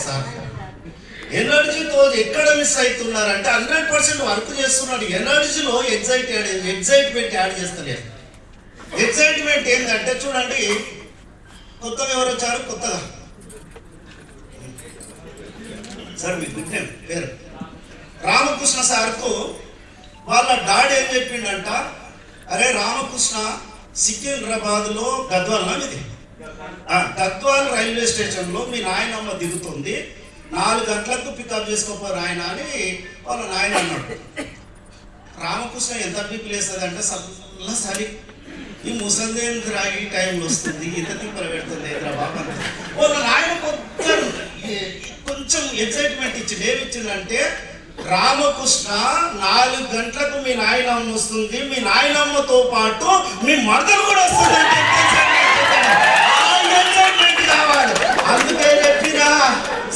Sir ఎనర్జీతో ఎక్కడ miss అవుతున్నారంటే 100% work చేస్తున్నాడు, ఎనర్జీలో ఎగ్జైట్మెంట్ యాడ్ చేస్తలేదు. ఎగ్జైట్మెంట్ ఏంటంటే చూడండి, కొత్తగా ఎవరు వచ్చారు? కొత్తగా సార్ మీకు గుర్తు పేరు రామకృష్ణ సార్కు వాళ్ళ డాడీ ఏం చెప్పిండంట, అరే రామకృష్ణ సికింద్రాబాద్లో గద్వాల్ ఇది గద్వాల్ రైల్వే స్టేషన్లో మీ నాయనమ్మ దిగుతుంది, 4 గంటలకు పికప్ చేసుకోపోరు ఆయన అని వాళ్ళ నాయన అన్నాడు. రామకృష్ణ ఎంత పిక్ లేస్తుంది అంటే సరి ఈ ముసందేంద్ర ఈ టైంలో వస్తుంది, ఇంత తిప్పలు పెడుతుంది హైదరాబాద్ అని వాళ్ళ నాయన కొంచెం ఎగ్జైట్మెంట్ ఇచ్చింది. ఏమిచ్చిందంటే రామకృష్ణ 4 గంటలకు మీ నాయనమ్మ వస్తుంది, మీ నాయనమ్మతో పాటు మీ మరదలు కూడా వస్తుంది అంటే ఎగ్జైట్మెంట్ కావాలి. అందుకే చెప్పినా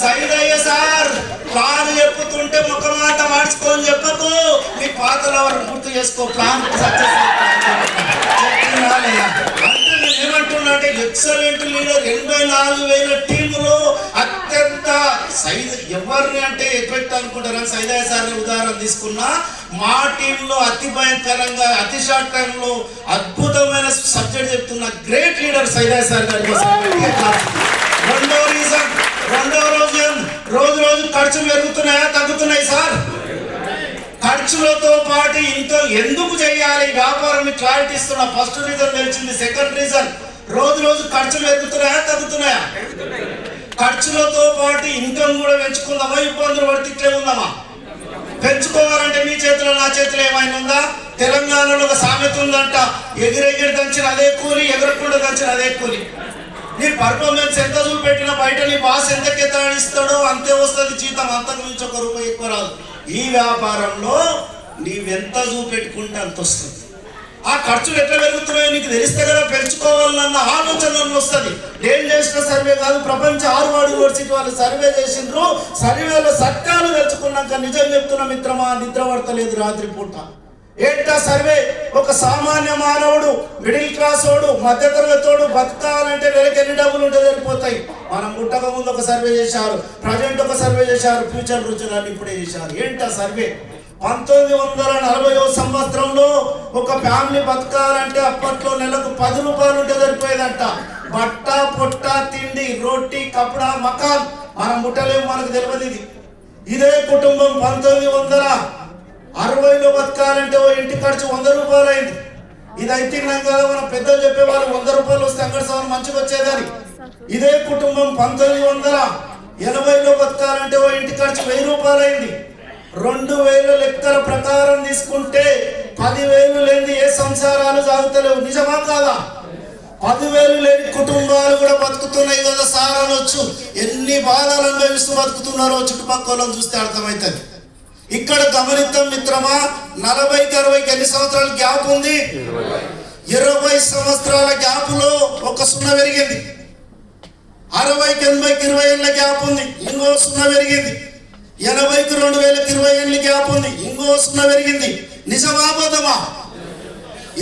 సైదయ్య సార్ ప్లాన్ చెప్పుతుంటే ముఖమాట మార్చుకొని చెప్పకు, మీ పాతలు ఎవరు గుర్తు చేసుకో, ప్లాన్ సక్సెస్ అంటే నేను ఏమంటున్నా అంటే ఎక్సలెంట్ లీడర్ 84,000 టీములో అత్యంత ఎవరిని అంటే ఎఫెక్ట్ అనుకుంటారని సైదయ్య సార్ని ఉదాహరణ తీసుకున్నా. మా టీంలో అతి భయంకరంగా అతి షార్ట్ టైంలో అద్భుతమైన సబ్జెక్ట్ చెప్తున్న గ్రేట్ లీడర్ సైదయ్య సార్ గారి. రెండో రోజు ఖర్చులు పెరుగుతున్నాయా తగ్గుతున్నాయి సార్? ఖర్చులతో పాటు ఇంట్లో ఎందుకు చేయాలి వ్యాపారం క్లారిటీ ఇస్తున్నా. ఫస్ట్ రీజన్ తెలిసింది. సెకండ్ రీజన్ రోజు ఖర్చులు పెరుగుతున్నాయా తగ్గుతున్నాయా? ఖర్చులతో పాటు ఇన్కమ్ కూడా పెంచుకుందామా, ఇబ్బందులు పడితే ఇట్లే ఉందామా? పెంచుకోవాలంటే మీ చేతిలో నా చేతిలో ఏమైనా ఉందా? తెలంగాణలో ఒక సామెత ఉందంట, ఎగిరెగిరి దంచిన అదే కూలి, ఎగరకుండా దంచిన అదే కూలి. నీ పర్ఫార్మెన్స్ ఎంత చూపెట్టినా బయట నీ బాస్ ఎంత కేటాయిస్తాడో అంతే వస్తుంది జీతం, అంతకు మించి ₹1 ఎక్కువ రాదు. ఈ వ్యాపారంలో నీవెంత చూపెట్టుకుంటే అంత వస్తుంది. ఆ ఖర్చులు ఎట్లా పెరుగుతున్నాయో నీకు తెలిస్తే కదా పెంచుకోవాలన్న ఆలోచన వస్తుంది. ఏం చేసిన సర్వే కాదు, ప్రపంచ హార్వర్డ్ యూనివర్సిటీ వాళ్ళు సర్వే చేసిండ్రు. సర్వేలో సత్యాలు తెలుసుకున్నాక నిజం చెప్తున్న మిత్రమా, నిద్ర పడతలేదు రాత్రి పూట. ఏంటా సర్వే? ఒక సామాన్య మానవుడు, మిడిల్ క్లాస్ వాడు, మధ్యతరగతోడు బతకాలంటే నెలకి ఎన్ని డబ్బులు ఉంటే సరిపోతాయి. మనం పుట్టక ముందు ఒక సర్వే చేశారు, ప్రజెంట్ ఒక సర్వే చేశారు, ఫ్యూచర్ రుచులని ఇప్పుడే చేశారు. ఏంటా సర్వే? 1940వ సంవత్సరంలో ఒక ఫ్యామిలీ బతకాలంటే అప్పట్లో నెలకు ₹10 ఉంటే సరిపోయేదంట. బట్ట పొట్ట తిండి రోటీ కపడా మకాన్ మనం ముట్టలేము, మనకు తెలియదు. ఇదే కుటుంబం 1960లో బతకాలంటే ఓ ఇంటి ఖర్చు ₹100 అయింది. ఇది అయితే కదా మన పెద్దలు చెప్పేవాళ్ళు ₹100 వస్తే అంగడి సామాన్ మంచిగా వచ్చేదని. ఇదే కుటుంబం 1980లో బతకాలంటే ఓ ఇంటి ఖర్చు ₹1000 అయింది. 2000 లెక్కల ప్రకారం తీసుకుంటే 10,000 లేని ఏ సంసారాలు సాగుతలేవు. నిజమా కాదా? 10,000 లేని కుటుంబాలు కూడా బతుకుతున్నాయి కదా సార్ అనొచ్చు. ఎన్ని బాధలు అనుభవిస్తూ బతుకుతున్నారో చుట్టుపక్కల చూస్తే అర్థమవుతుంది. ఇక్కడ గమనిద్దాం మిత్రమా, 40కి 60కి ఎన్ని సంవత్సరాల గ్యాప్ ఉంది? 20 సంవత్సరాల గ్యాప్లో ఒక 0 పెరిగింది. 60కి 80కి 20 ఏళ్ళ గ్యాప్ ఉంది, ఇంకో 0 పెరిగింది. 80కి 2020 ఏళ్ళ గ్యాప్ ఉంది, ఇంకో 0 పెరిగింది. నిజమాబోధమా?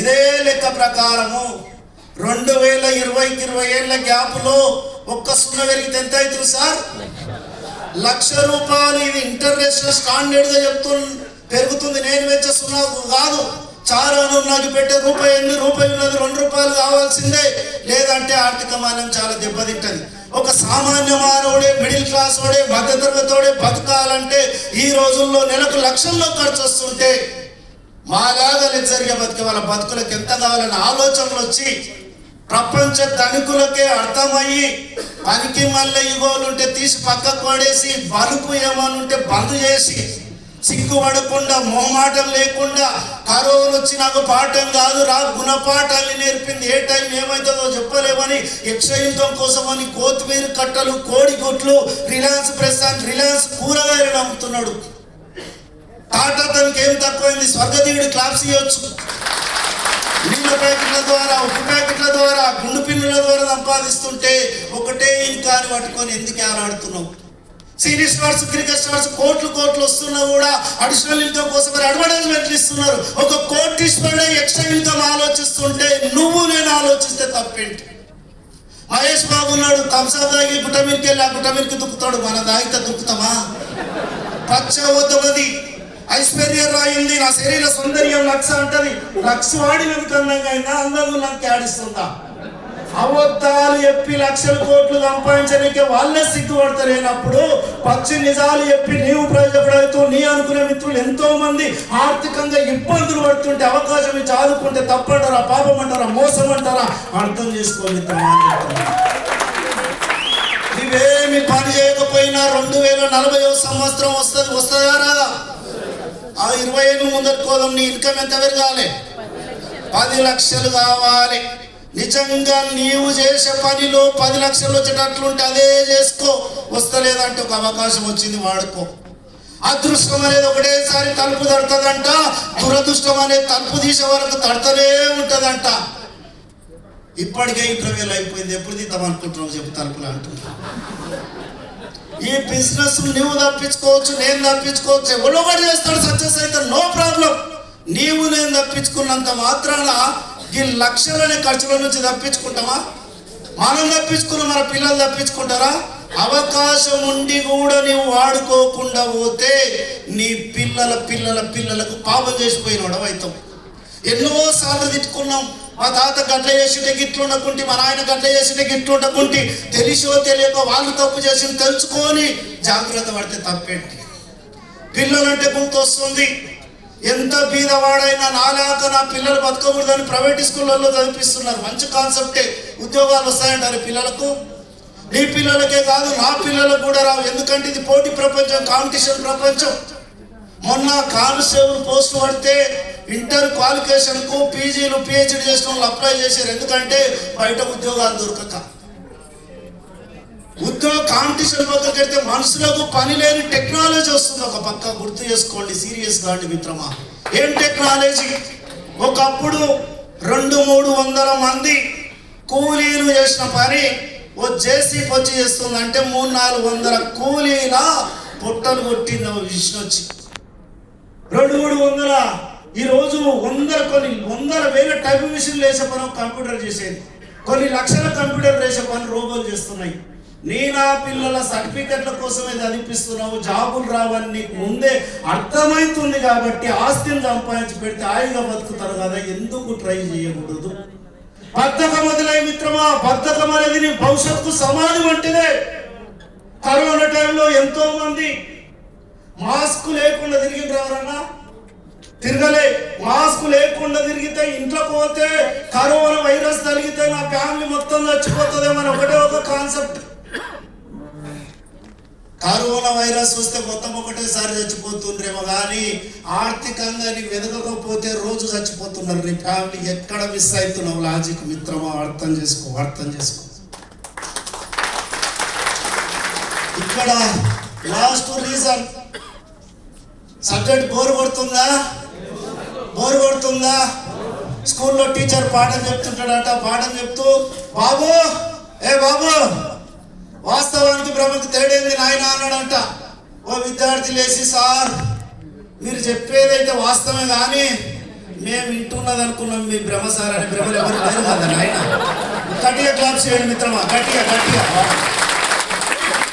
ఇదే లెక్క ప్రకారము 2020కి 20 ఏళ్ళ గ్యాప్లో ఒక్క 0 పెరిగితే ఎంత అవుతుంది సార్? ₹1,00,000. ఇది ఇంటర్నేషనల్ స్టాండర్డ్ గా పెరుగుతుంది. నేను వెచ్చస్తున్నా కాదు. చారాను నాకు పెట్టే రూపాయి ఉన్నది ₹2 కావాల్సిందే, లేదంటే ఆర్థిక మాన్యం చాలా దెబ్బతింటది. ఒక సామాన్య మానవుడే, మిడిల్ క్లాస్ వాడే, మధ్యతరగతోడే బతకాలంటే ఈ రోజుల్లో నెలకు లక్షల్లో ఖర్చు వస్తుంటే మాలాగా లగ్జరీగా బతికే వాళ్ళ బతుకులకు ఎంత కావాలన్న ఆలోచనలు వచ్చి ప్రపంచ ధనికులకే అర్థమయ్యి పనికి మళ్ళీ ఇగోలుంటే తీసి పక్కకు పడేసి, బలుపు ఏమనుంటే బంద్ చేసి, సిగ్గుపడకుండా మొహమాటం లేకుండా కరోనా వచ్చి నాకు పాఠం కాదు రా గుణపాఠాన్ని నేర్పింది. ఏ టైం ఏమవుతుందో చెప్పలేమని యక్షయుద్ధం కోసమని కొత్తిమీర కట్టలు, కోడిగుట్లు, రిలయన్స్ ప్రెస్ అండ్ రిలయన్స్ కూరగాయలు అమ్ముతున్నాడు. టాటా తనకి ఏం తక్కువైంది? స్వర్గదీయుడు క్లాప్స్ ఇవ్వచ్చు. నీళ్ళ ప్యాకెట్ల ద్వారా, ఉప్పు ప్యాకెట్ల ద్వారా, గుండు పిన్నుల ద్వారా సంపాదిస్తుంటే ఒకటే ఇన్కాని పట్టుకొని ఎందుకు ఆలాడుతున్నావు? సీనియర్ స్టార్స్, క్రికెట్ స్టార్స్ కోట్లు వస్తున్నా కూడా అడిషనల్ ఇన్కమ్ కోసం అడ్వర్టైజ్మెంట్లు ఇస్తున్నారు. ఒక కోటీశ్వరుడే ఎక్స్ట్రా ఇన్కమ్ ఆలోచిస్తుంటే నువ్వు నేను ఆలోచిస్తే తప్పేంటి? మహేష్ బాబు ఉన్నాడు, కంసా దాగి గుట్టమీరికి వెళ్ళి ఆ గుట్టమీరికి దుక్కుతాడు. మన దాగితే దుక్కుతామా? పచ్చవద్దమది ఐశ్వర్య రాయింది, నా శరీర సౌందర్యం లక్ష అంటది. లక్ష వాడినందుకు అందంగా అయినా అందంగా నాకు ఆడిస్తుందా? అబద్ధాలు చెప్పి లక్షల కోట్లు సంపాదించడానికి వాళ్ళే సిగ్గుపడతలేనప్పుడు పచ్చి నిజాలు చెప్పి నీవు ప్రయోజకుడవుతూ నీ అనుకునే మిత్రులు ఎంతో మంది ఆర్థికంగా ఇబ్బందులు పడుతుంటే అవకాశం ఇచ్చి ఆదుకుంటే తప్పంటారా, పాపం అంటారా, మోసం అంటారా? అర్థం చేసుకోవాలి. ఇవేమి పని చేయకపోయినా 2040 సంవత్సరం వస్తుందా రాదా? ఆ 20 ఏళ్ళు ముందర కోదం నీ ఇన్కమ్ ఎంత పెరగాలి? 10 లక్షలు కావాలి. నిజంగా నీవు చేసే పనిలో 10 లక్షలు వచ్చేటట్లుంటే అదే చేసుకో. వస్తలేదంటే ఒక అవకాశం వచ్చింది వాడుకో. అదృష్టం అనేది ఒకటేసారి తలుపు తడుతుందంట, దురదృష్టం అనేది తలుపు తీసే వరకు తడతనే ఉంటుందంట. ఇప్పటికే 20,000 అయిపోయింది, ఎప్పుడు తీద్దాం అనుకుంటున్నావు చెప్పు తలుపులు అంటున్నా. ఈ బిజినెస్ నువ్వు తప్పించుకోవచ్చు, నేను తప్పించుకోవచ్చు, ఎవరో ఒకటి చేస్తాడు, సక్సెస్ అయితే నో ప్రాబ్లం. నీవు నేను తప్పించుకున్నంత మాత్రాన ఈ లక్షలనే ఖర్చుల నుంచి తప్పించుకుంటామా? మనం తప్పించుకున్న మన పిల్లలు తప్పించుకుంటారా? అవకాశం ఉండి కూడా నీవు వాడుకోకుండా పోతే నీ పిల్లలకు పాపం చేసిపోయినోడు అవుతాం. ఎన్నోసార్లు తిట్టుకున్నాం, మా తాత గట్ల చేసింటే గిట్లు ఉండకుంటే, మా నాయన గట్ల చేసింటే గిట్లు ఉండకుంటే. తెలిసో తెలియక వాళ్ళు తప్పు చేసి తెలుసుకొని జాగ్రత్త పడితే తప్పేంటి? పిల్లలంటే గుర్తు వస్తుంది. ఎంత బీదవాడైనా నాలాక నా పిల్లలు బతకకూడదని ప్రైవేట్ స్కూళ్ళల్లో చదివిస్తున్నారు. మంచి కాన్సెప్టే, ఉద్యోగాలు వస్తాయంటారు పిల్లలకు. నీ పిల్లలకే కాదు నా పిల్లలకు కూడా రావు. ఎందుకంటే ఇది పోటీ ప్రపంచం, కాంపిటీషన్ ప్రపంచం. మొన్న కానిస్టేబుల్ పోస్ట్ పడితే ఇంటర్ క్వాలిఫికేషన్కు పీజీలు పిహెచ్డీ చేసిన వాళ్ళు అప్లై చేశారు. ఎందుకంటే బయట ఉద్యోగాలు దొరకక. ఉద్యోగ కాంపిటీషన్ పక్క కడితే మనుషులకు పని లేని టెక్నాలజీ వస్తుంది. ఒక పక్క గుర్తు చేసుకోండి, సీరియస్ కాండి మిత్రమా. ఏం టెక్నాలజీ? ఒకప్పుడు 200-300 మంది కూలీలు చేసిన పని ఓ జేసీబీ వచ్చి చేస్తుంది. అంటే 300-400 కూలీల పొట్టలు కొట్టింది విషయం వచ్చి. 200-300 ఈరోజు కొన్ని వందల వేల టైప్ మిషన్లు వేసే పని కంప్యూటర్ చేసేది. కొన్ని లక్షల కంప్యూటర్ వేసే పని రోబోలు చేస్తున్నాయి. నీ నా పిల్లల సర్టిఫికెట్ల కోసమే చదివిస్తున్నావు, జాబులు రావని నీకు ముందే అర్థమవుతుంది. కాబట్టి ఆస్తిని సంపాదించి పెడితే హాయిగా బతుకుతారు కదా, ఎందుకు ట్రై చేయకూడదు? బద్ధకం వదిలే మిత్రమా. బద్ధకం అనేది నీ భవిష్యత్తు సమాధి వంటిదే. కరోనా టైంలో ఎంతో మంది మాస్క్ లేకుండా తిరిగి ఎవరన్నా తిరగలే. మాస్క్ లేకుండా తిరిగితే ఇంట్లో పోతే కరోనా వైరస్ తగిలితే నా ఫ్యామిలీ మొత్తం చచ్చిపోతుందేమని ఒక కాన్సెప్ట్. కరోనా వైరస్ వస్తే మొత్తం ఒకటేసారి చచ్చిపోతుండ్రేమో కానీ ఆర్థికంగా నీకు వెదకకపోతే రోజు చచ్చిపోతున్నారు నీ ఫ్యామిలీ. ఎక్కడ మిస్ అవుతున్నావు లాజిక్ మిత్రమా? అర్థం చేసుకో. ఇక్కడ లాస్ట్ రీజన్ సబ్జెక్ట్ బోర్ కొడుతుందా? స్కూల్లో టీచర్ పాఠం చెప్తుంటాడట. పాఠం చెప్తూ బాబు వాస్తవానికి భ్రమకు తేడేంది నాయన అన్నాడంట. ఓ విద్యార్థి లేచి సార్ మీరు చెప్పేదైతే వాస్తవమే కానీ మేము వింటున్నది అనుకున్నాం మీ భ్రమ సార్ అని. భ్రమలు ఎవరు లేరు కదా నాయన. గట్టిగా క్లాప్స్ చేయండి మిత్రమా, గట్టిగా.